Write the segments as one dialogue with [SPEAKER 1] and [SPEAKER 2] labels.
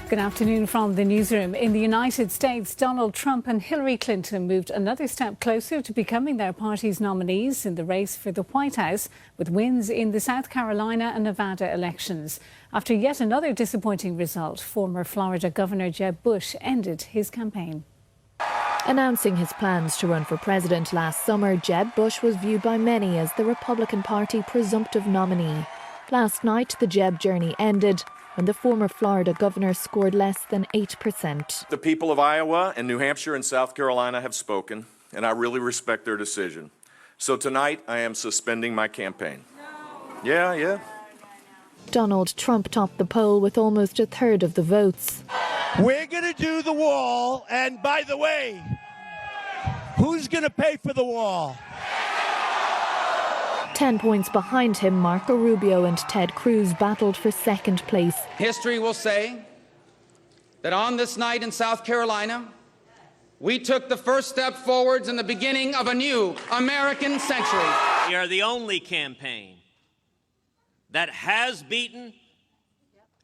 [SPEAKER 1] Good afternoon from the newsroom. In the United States, Donald Trump and Hillary Clinton moved another step closer to becoming their party's nominees in the race for the White House, with wins in the South Carolina and Nevada elections. After yet another disappointing result, former Florida Governor Jeb Bush ended his campaign.
[SPEAKER 2] Announcing his plans to run for president last summer, Jeb Bush was viewed by many as the Republican Party presumptive nominee. Last night, the Jeb journey ended when the former Florida governor scored less than 8%.
[SPEAKER 3] The people of Iowa and New Hampshire and South Carolina have spoken, and I really respect their decision. So tonight, I am suspending my campaign. Yeah.
[SPEAKER 2] Donald Trump topped the poll with almost a third of the votes.
[SPEAKER 4] We're going to do the wall, and by the way, who's going to pay for the wall?
[SPEAKER 2] 10 points behind him, Marco Rubio and Ted Cruz battled for second place.
[SPEAKER 5] History will say that on this night in South Carolina, we took the first step forwards in the beginning of a new American century.
[SPEAKER 6] We are the only campaign that has beaten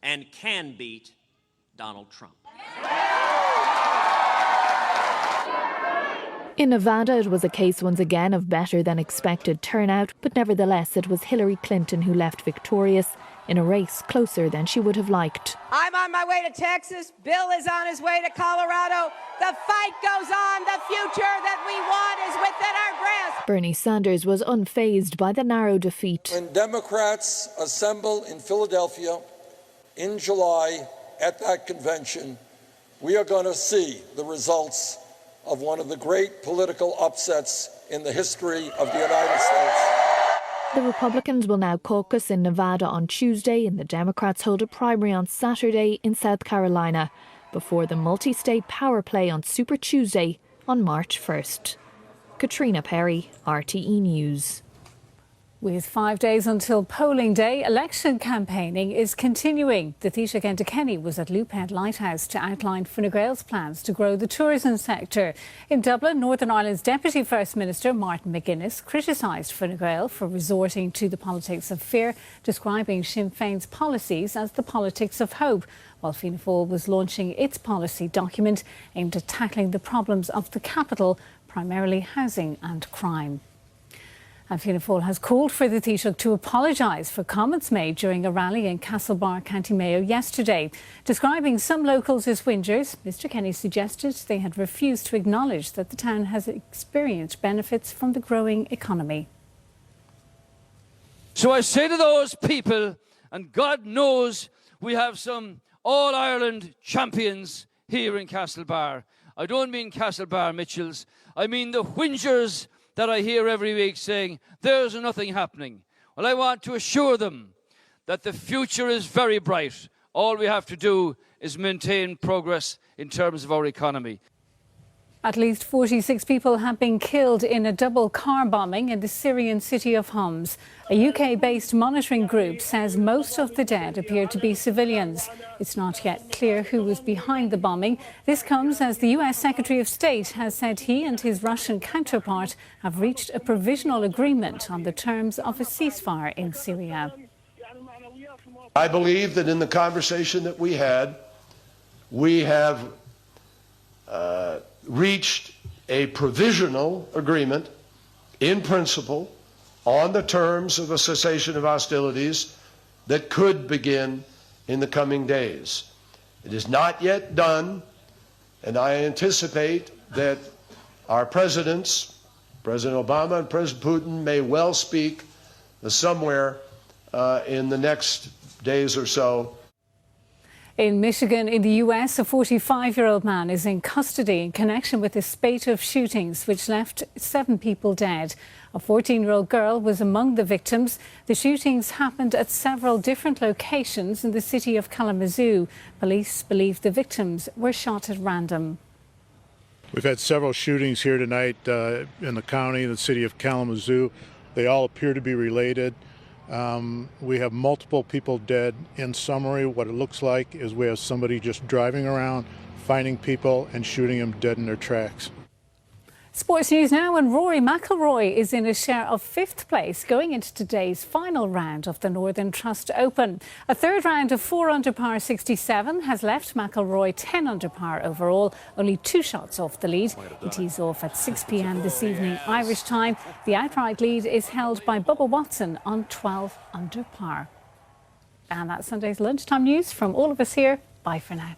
[SPEAKER 6] and can beat Donald Trump.
[SPEAKER 2] In Nevada, it was a case once again of better than expected turnout, but nevertheless it was Hillary Clinton who left victorious in a race closer than she would have liked.
[SPEAKER 7] I'm on my way to Texas. Bill is on his way to Colorado. The fight goes on. The future that we want is within our grasp.
[SPEAKER 2] Bernie Sanders was unfazed by the narrow defeat.
[SPEAKER 8] When Democrats assemble in Philadelphia in July at that convention, we are going to see the results of one of the great political upsets in the history of the United States.
[SPEAKER 2] The Republicans will now caucus in Nevada on Tuesday, and the Democrats hold a primary on Saturday in South Carolina, before the multi-state power play on Super Tuesday on March 1st. Katrina Perry, RTE News.
[SPEAKER 1] With 5 days until polling day, election campaigning is continuing. The Taoiseach Enda Kenny was at Loophead Lighthouse to outline Fine Gael's plans to grow the tourism sector. In Dublin, Northern Ireland's Deputy First Minister Martin McGuinness criticised Fine Gael for resorting to the politics of fear, describing Sinn Féin's policies as the politics of hope, while Fianna Fáil was launching its policy document aimed at tackling the problems of the capital, primarily housing and crime. And Fianna Fáil has called for the Taoiseach to apologise for comments made during a rally in Castlebar, County Mayo yesterday. Describing some locals as whingers, Mr Kenny suggested they had refused to acknowledge that the town has experienced benefits from the growing economy.
[SPEAKER 9] So I say to those people, and God knows we have some All-Ireland champions here in Castlebar. I don't mean Castlebar Mitchells, I mean the whingers that I hear every week saying, there's nothing happening. Well, I want to assure them that the future is very bright. All we have to do is maintain progress in terms of our economy.
[SPEAKER 1] At least 46 people have been killed in a double car bombing in the Syrian city of Homs. A UK-based monitoring group says most of the dead appear to be civilians. It's not yet clear who was behind the bombing. This comes as the US Secretary of State has said he and his Russian counterpart have reached a provisional agreement on the terms of a ceasefire in Syria.
[SPEAKER 10] I believe that in the conversation that we had, we have reached a provisional agreement in principle on the terms of a cessation of hostilities that could begin in the coming days. It is not yet done, and I anticipate that our presidents, President Obama and President Putin, may well speak somewhere in the next days or so.
[SPEAKER 1] In Michigan, in the US, a 45-year-old man is in custody in connection with a spate of shootings which left 7 people dead. A 14-year-old girl was among the victims. The shootings happened at several different locations in the city of Kalamazoo. Police believe the victims were shot at random.
[SPEAKER 11] We've had several shootings here tonight in the county, in the city of Kalamazoo. They all appear to be related. We have multiple people dead. In summary, what it looks like is we have somebody just driving around, finding people and shooting them dead in their tracks.
[SPEAKER 1] Sports news now, and Rory McIlroy is in a share of 5th place going into today's final round of the Northern Trust Open. A third round of 4 under par 67 has left McIlroy 10 under par overall, only 2 shots off the lead. He tees off at 6 p.m. this evening Irish time. The outright lead is held by Bubba Watson on 12 under par. And that's Sunday's lunchtime news from all of us here. Bye for now.